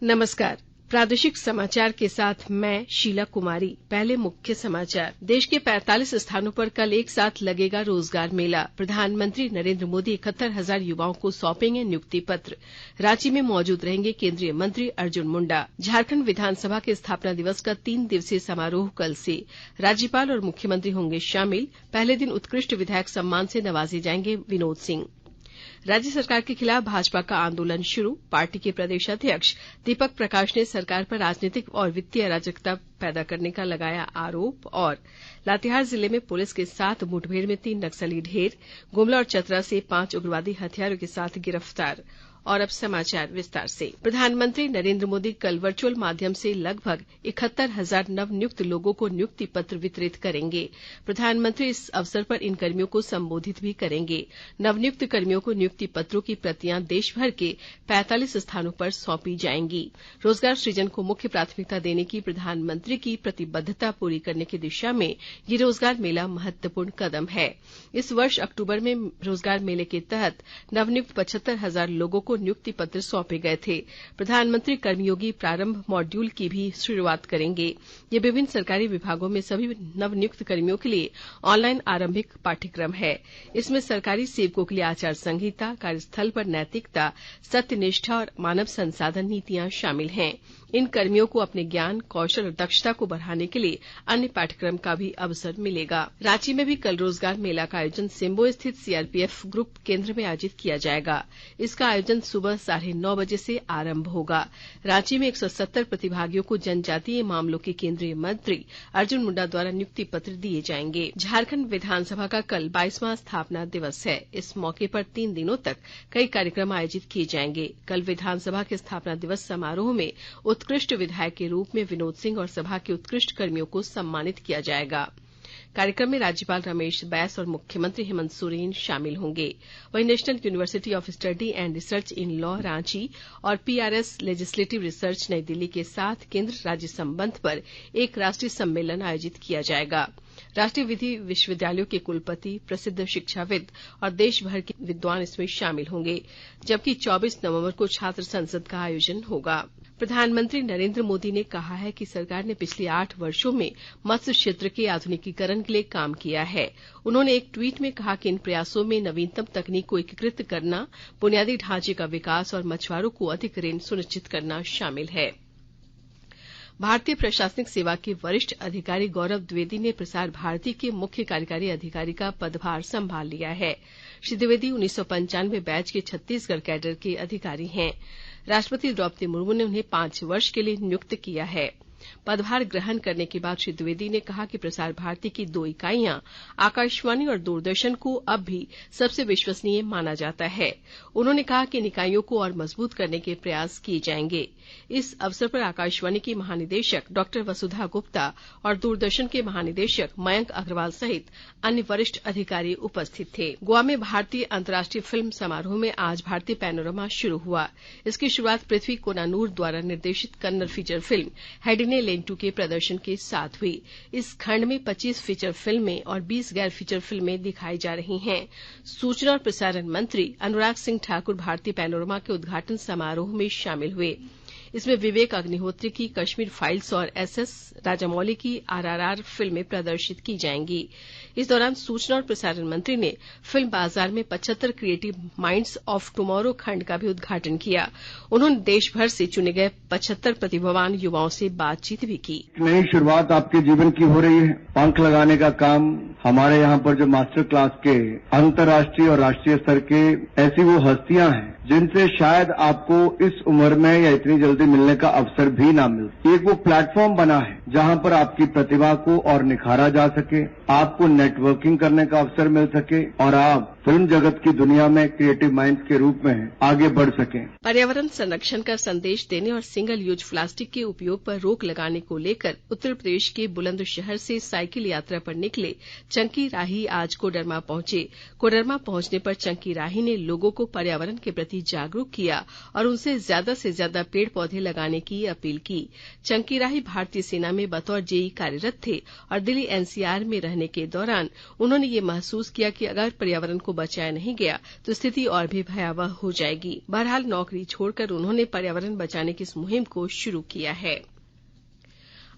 नमस्कार। प्रादेशिक समाचार के साथ मैं शीला कुमारी। पहले मुख्य समाचार। देश के 45 स्थानों पर कल एक साथ लगेगा रोजगार मेला। प्रधानमंत्री नरेंद्र मोदी 71,000 युवाओं को सौंपेंगे नियुक्ति पत्र। रांची में मौजूद रहेंगे केंद्रीय मंत्री अर्जुन मुंडा। झारखंड विधानसभा के स्थापना दिवस का 3 दिवसीय समारोह कल से। राज्यपाल और मुख्यमंत्री होंगे शामिल। पहले दिन उत्कृष्ट विधायक सम्मान से नवाजे जाएंगे विनोद सिंह। राज्य सरकार के खिलाफ भाजपा का आंदोलन शुरू। पार्टी के प्रदेश अध्यक्ष दीपक प्रकाश ने सरकार पर राजनीतिक और वित्तीय अराजकता पैदा करने का लगाया आरोप। और लातेहार जिले में पुलिस के साथ मुठभेड़ में 3 नक्सली ढेर। गुमला और चतरा से 5 उग्रवादी हथियारों के साथ गिरफ्तार। और अब समाचार विस्तार से। प्रधानमंत्री नरेंद्र मोदी कल वर्चुअल माध्यम से लगभग 71,000 नवनियुक्त लोगों को नियुक्ति पत्र वितरित करेंगे। प्रधानमंत्री इस अवसर पर इन कर्मियों को संबोधित भी करेंगे। नवनियुक्त कर्मियों को नियुक्ति पत्रों की प्रतियां देश भर के 45 स्थानों पर सौंपी जाएंगी। रोजगार सृजन को मुख्य प्राथमिकता देने की प्रधानमंत्री की प्रतिबद्धता पूरी करने की दिशा में ये रोजगार मेला महत्वपूर्ण कदम है। इस वर्ष अक्टूबर में रोजगार मेले के तहत नवनियुक्त 75,000 लोगों को नियुक्ति पत्र सौंपे गए थे। प्रधानमंत्री कर्मयोगी प्रारंभ मॉड्यूल की भी शुरुआत करेंगे। ये विभिन्न सरकारी विभागों में सभी नवनियुक्त कर्मियों के लिए ऑनलाइन आरंभिक पाठ्यक्रम है। इसमें सरकारी सेवकों के लिए आचार संहिता, कार्यस्थल पर नैतिकता, सत्यनिष्ठा और मानव संसाधन नीतियां शामिल हैं। इन कर्मियों को अपने ज्ञान, कौशल और दक्षता को बढ़ाने के लिए अन्य पाठ्यक्रम का भी अवसर मिलेगा। रांची में भी कल रोजगार मेला का आयोजन सिम्बो स्थित सीआरपीएफ ग्रुप केंद्र में आयोजित किया जाएगा। इसका आयोजन सुबह 9:30 बजे से आरंभ होगा। रांची में 170 प्रतिभागियों को जनजातीय मामलों के केंद्रीय मंत्री अर्जुन मुंडा द्वारा नियुक्ति पत्र दिए जाएंगे। झारखंड विधानसभा का कल 22वां स्थापना दिवस है। इस मौके पर 3 दिनों तक कई कार्यक्रम आयोजित किए जाएंगे। कल विधानसभा के स्थापना दिवस समारोह में उत्कृष्ट विधायक के रूप में विनोद सिंह और सभा के उत्कृष्ट कर्मियों को सम्मानित किया जाएगा। कार्यक्रम में राज्यपाल रमेश बैस और मुख्यमंत्री हेमंत सोरेन शामिल होंगे। वहीं national university of study and research in law Ranchi और पीआरएस लेजिस्लेटिव रिसर्च नई दिल्ली के साथ केंद्र राज्य संबंध पर एक राष्ट्रीय सम्मेलन आयोजित किया जाएगा। राष्ट्रीय विधि विश्वविद्यालयों के कुलपति, प्रसिद्ध शिक्षाविद और देश भर के विद्वान इसमें शामिल होंगे। जबकि 24 नवंबर को छात्र संसद का आयोजन होगा। प्रधानमंत्री नरेंद्र मोदी ने कहा है कि सरकार ने पिछले 8 वर्षों में मत्स्य क्षेत्र के आधुनिकीकरण के लिए काम किया है। उन्होंने एक ट्वीट में कहा कि इन प्रयासों में नवीनतम तकनीक को एकीकृत करना, बुनियादी ढांचे का विकास और मछुआरों को अधिक ऋण सुनिश्चित करना शामिल है। भारतीय प्रशासनिक सेवा के वरिष्ठ अधिकारी गौरव द्विवेदी ने प्रसार भारती के मुख्य कार्यकारी अधिकारी का पदभार संभाल लिया है। श्री द्विवेदी 1995 बैच के छत्तीसगढ़ कैडर के अधिकारी हैं। राष्ट्रपति द्रौपदी मुर्मू ने उन्हें 5 वर्ष के लिए नियुक्त किया है। पदभार ग्रहण करने के बाद श्री द्विवेदी ने कहा कि प्रसार भारती की 2 इकाइयां आकाशवाणी और दूरदर्शन को अब भी सबसे विश्वसनीय माना जाता है। उन्होंने कहा कि इन इकाइयों को और मजबूत करने के प्रयास किए जाएंगे। इस अवसर पर आकाशवाणी की महानिदेशक डॉक्टर वसुधा गुप्ता और दूरदर्शन के महानिदेशक मयंक अग्रवाल सहित अन्य वरिष्ठ अधिकारी उपस्थित थे। गोवा में भारतीय अंतर्राष्ट्रीय फिल्म समारोह में आज भारतीय पैनोरमा शुरू हुआ। इसकी शुरुआत पृथ्वी कोनानूर द्वारा निर्देशित कन्नड़ फीचर फिल्म हेडिने लेंटू के प्रदर्शन के साथ हुई। इस खंड में 25 फीचर फिल्में और 20 गैर फीचर फिल्में दिखाई जा रही हैं। सूचना और प्रसारण मंत्री अनुराग सिंह ठाकुर भारतीय पैनोरमा के उद्घाटन समारोह में शामिल हुए। इसमें विवेक अग्निहोत्री की कश्मीर फाइल्स और एसएस राजामौली की आरआरआर फिल्में प्रदर्शित की जाएंगी। इस दौरान सूचना और प्रसारण मंत्री ने फिल्म बाजार में 75 क्रिएटिव माइंड्स ऑफ टुमारो खंड का भी उद्घाटन किया। उन्होंने देश भर से चुने गए 75 प्रतिभावान युवाओं से बातचीत भी की। नई शुरुआत आपके जीवन की हो रही है। पंख लगाने का काम हमारे यहाँ पर जो मास्टर क्लास के अंतर्राष्ट्रीय और राष्ट्रीय स्तर के ऐसी वो हस्तियां हैं जिनसे शायद आपको इस उम्र में या इतनी जल्दी मिलने का अवसर भी ना मिले। एक वो प्लेटफॉर्म बना है जहां पर आपकी प्रतिभा को और निखारा जा सके, आपको नेटवर्किंग करने का अवसर मिल सके और आप फिल्म जगत की दुनिया में क्रिएटिव माइंड्स के रूप में आगे बढ़ सकें। पर्यावरण संरक्षण का संदेश देने और सिंगल यूज प्लास्टिक के उपयोग पर रोक लगाने को लेकर उत्तर प्रदेश के बुलंदशहर से साइकिल यात्रा पर निकले चंकी राही आज कोडरमा पहुंचे। कोडरमा पहुंचने पर चंकी राही ने लोगों को पर्यावरण के प्रति जागरूक किया और उनसे से ज्यादा पेड़ पौधे लगाने की अपील की। चंकी राही भारतीय सेना में बतौर जेई कार्यरत थे और दिल्ली एनसीआर में रहने के दौरान उन्होंने ये महसूस किया कि अगर पर्यावरण को बचाया नहीं गया तो स्थिति और भी भयावह हो जाएगी। बहरहाल नौकरी छोड़कर उन्होंने पर्यावरण बचाने की इस मुहिम को शुरू किया है।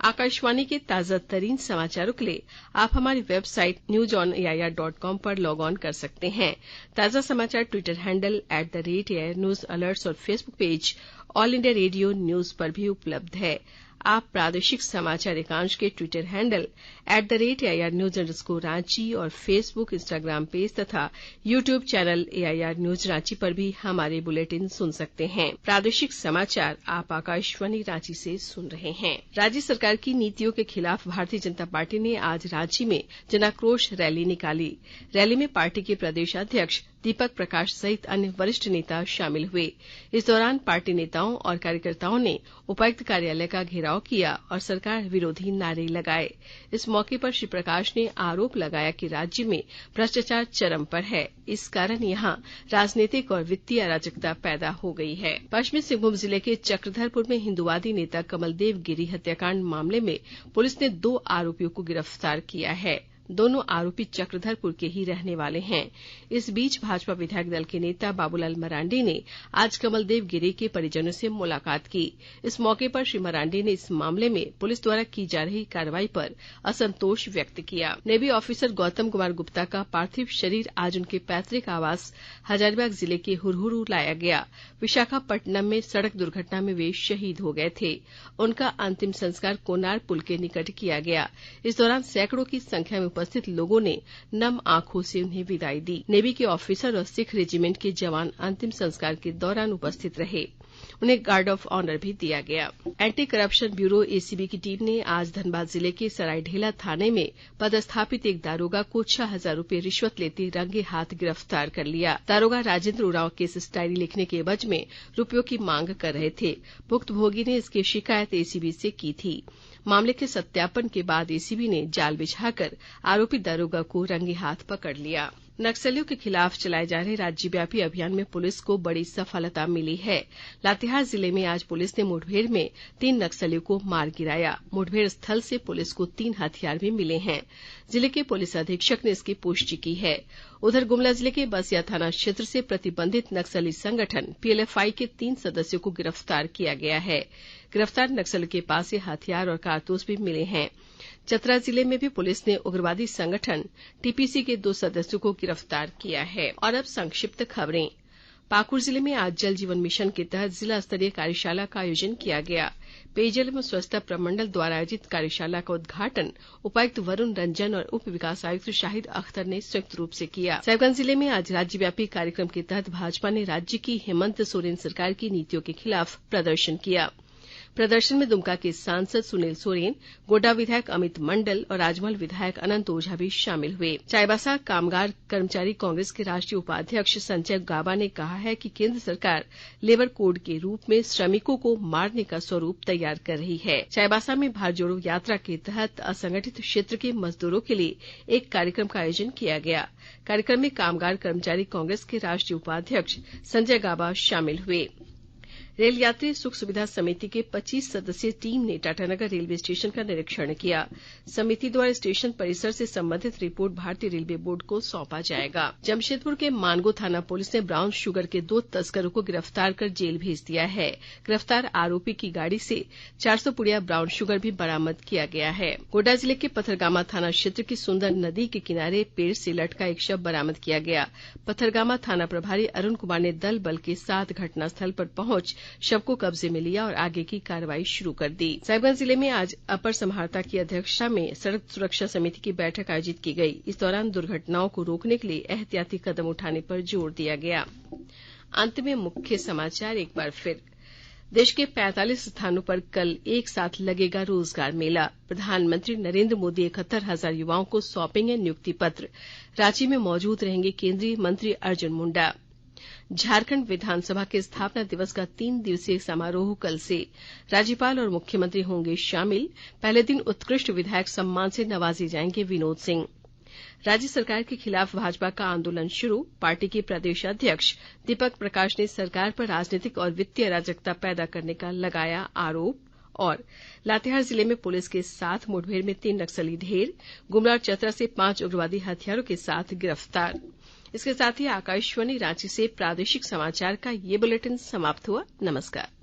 आकाशवाणी के ताजा तरीन समाचारों के लिए आप हमारी वेबसाइट newsonair.com पर लॉग ऑन कर सकते हैं। ताजा समाचार Twitter handle @AIR News Alerts और Facebook page all India radio news पर भी उपलब्ध है। आप प्रादेशिक समाचार एकांश के Twitter handle @AIR News Ranchi और फेसबुक, इंस्टाग्राम पेज तथा YouTube channel AIR News Ranchi पर भी हमारे बुलेटिन सुन सकते हैं। प्रादेशिक समाचार आप आकाशवाणी रांची से सुन रहे हैं। राज्य सरकार की नीतियों के खिलाफ भारतीय जनता पार्टी ने आज रांची में जनाक्रोश रैली निकाली। रैली में पार्टी के प्रदेश अध्यक्ष दीपक प्रकाश सहित अन्य वरिष्ठ नेता शामिल हुए। इस दौरान पार्टी नेताओं और कार्यकर्ताओं ने उपायुक्त कार्यालय का घेराव किया और सरकार विरोधी नारे लगाए। इस मौके पर श्री प्रकाश ने आरोप लगाया कि राज्य में भ्रष्टाचार चरम पर है, इस कारण यहां राजनीतिक और वित्तीय अराजकता पैदा हो गई है। पश्चिमी सिंहभूम जिले के चक्रधरपुर में हिंदुवादी नेता कमलदेव गिरी हत्याकांड मामले में पुलिस ने 2 आरोपियों को गिरफ्तार किया है। दोनों आरोपी चक्रधरपुर के ही रहने वाले हैं। इस बीच भाजपा विधायक दल के नेता बाबूलाल मरांडी ने आज कमलदेव गिरी के परिजनों से मुलाकात की। इस मौके पर श्री मरांडी ने इस मामले में पुलिस द्वारा की जा रही कार्रवाई पर असंतोष व्यक्त किया। नेवी ऑफिसर गौतम कुमार गुप्ता का पार्थिव शरीर आज उनके पैतृक आवास हजारीबाग जिले के हुरहुरु लाया गया। विशाखापट्टनम में सड़क दुर्घटना में वे शहीद हो गए थे। उनका अंतिम संस्कार कोनार पुल के निकट किया गया। इस दौरान सैकड़ों की संख्या में उपस्थित लोगों ने नम आंखों से उन्हें विदाई दी। नेवी के ऑफिसर और सिख रेजिमेंट के जवान अंतिम संस्कार के दौरान उपस्थित रहे। उन्हें गार्ड ऑफ ऑनर भी दिया गया। एंटी करप्शन ब्यूरो एसीबी की टीम ने आज धनबाद जिले के सरायढेला थाने में पदस्थापित एक दारोगा को 6,000 रूपये रिश्वत लेते रंगे हाथ गिरफ्तार कर लिया। दारोगा राजेंद्र उरांव केस डायरी लिखने के एवज में रुपयों की मांग कर रहे थे। भुक्तभोगी ने इसकी शिकायत एसीबी से की थी। मामले के सत्यापन के बाद एसीबी ने जाल बिछाकर आरोपी दारोगा को रंगे हाथ पकड़ लिया। नक्सलियों के खिलाफ चलाए जा रहे राज्यव्यापी अभियान में पुलिस को बड़ी सफलता मिली है। लातेहार जिले में आज पुलिस ने मुठभेड़ में 3 नक्सलियों को मार गिराया। मुठभेड़ स्थल से पुलिस को 3 हथियार भी मिले हैं। जिले के पुलिस अधीक्षक ने इसकी पुष्टि की है। उधर गुमला जिले के बसिया थाना क्षेत्र से प्रतिबंधित नक्सली संगठन पीएलएफआई के 3 सदस्यों को गिरफ्तार किया गया है। गिरफ्तार नक्सलियों के पास से हथियार और कारतूस भी मिले हैं। चतरा जिले में भी पुलिस ने उग्रवादी संगठन टीपीसी के 2 सदस्यों को गिरफ्तार किया है। और अब संक्षिप्त खबरें। पाकुड़ जिले में आज जल जीवन मिशन के तहत जिला स्तरीय कार्यशाला का आयोजन किया गया। पेयजल एवं स्वच्छता प्रमंडल द्वारा आयोजित कार्यशाला का उद्घाटन उपायुक्त वरुण रंजन और उप विकास आयुक्त शाहिद अख्तर ने संयुक्त रूप से किया। साहिबगंज जिले में आज राज्यव्यापी कार्यक्रम के तहत भाजपा ने राज्य की हेमंत सोरेन सरकार की नीतियों के खिलाफ प्रदर्शन किया। प्रदर्शन में दुमका के सांसद सुनील सोरेन, गोड्डा विधायक अमित मंडल और राजमहल विधायक अनंत ओझा भी शामिल हुए। चाईबासा कामगार कर्मचारी कांग्रेस के राष्ट्रीय उपाध्यक्ष संजय गाबा ने कहा है कि केंद्र सरकार लेबर कोड के रूप में श्रमिकों को मारने का स्वरूप तैयार कर रही है। चाईबासा में भारत जोड़ो यात्रा के तहत असंगठित क्षेत्र के मजदूरों के लिए एक कार्यक्रम का आयोजन किया गया। कार्यक्रम में कामगार कर्मचारी कांग्रेस के राष्ट्रीय उपाध्यक्ष संजय गाबा शामिल हुए। रेल यात्री सुख सुविधा समिति के 25 सदस्यीय टीम ने टाटानगर रेलवे स्टेशन का निरीक्षण किया। समिति द्वारा स्टेशन परिसर से संबंधित रिपोर्ट भारतीय रेलवे बोर्ड को सौंपा जाएगा। जमशेदपुर के मानगो थाना पुलिस ने ब्राउन शुगर के 2 तस्करों को गिरफ्तार कर जेल भेज दिया है। गिरफ्तार आरोपी की गाड़ी से 400 पुड़िया ब्राउन शुगर भी बरामद किया गया है। गोड्डा जिले के पथरगामा थाना क्षेत्र की सुंदर नदी के किनारे पेड़ से लटका एक शव बरामद किया गया। पथरगामा थाना प्रभारी अरुण कुमार ने दल बल के साथ घटनास्थल पर पहुंच शव को कब्जे में लिया और आगे की कार्रवाई शुरू कर दी। साहिबगंज जिले में आज अपर समाहर्ता की अध्यक्षता में सड़क सुरक्षा समिति की बैठक आयोजित की गई। इस दौरान दुर्घटनाओं को रोकने के लिए एहतियाती कदम उठाने पर जोर दिया गया। अंत में मुख्य समाचार एक बार फिर। देश के 45 स्थानों पर कल एक साथ लगेगा रोजगार मेला। प्रधानमंत्री नरेंद्र मोदी 71,000 युवाओं को सौंपेंगे नियुक्ति पत्र। रांची में मौजूद रहेंगे केंद्रीय मंत्री अर्जुन मुंडा। झारखंड विधानसभा के स्थापना दिवस का 3 दिवसीय समारोह कल से। राज्यपाल और मुख्यमंत्री होंगे शामिल। पहले दिन उत्कृष्ट विधायक सम्मान से नवाजे जाएंगे विनोद सिंह। राज्य सरकार के खिलाफ भाजपा का आंदोलन शुरू, पार्टी के प्रदेश अध्यक्ष दीपक प्रकाश ने सरकार पर राजनीतिक और वित्तीय अराजकता पैदा करने का लगाया आरोप। और लातेहार जिले में पुलिस के साथ मुठभेड़ में 3 नक्सली ढेर, गुमला और चतरा से 5 उग्रवादी हथियारों के साथ गिरफ्तार। इसके साथ ही आकाशवाणी रांची से प्रादेशिक समाचार का ये बुलेटिन समाप्त हुआ। नमस्कार।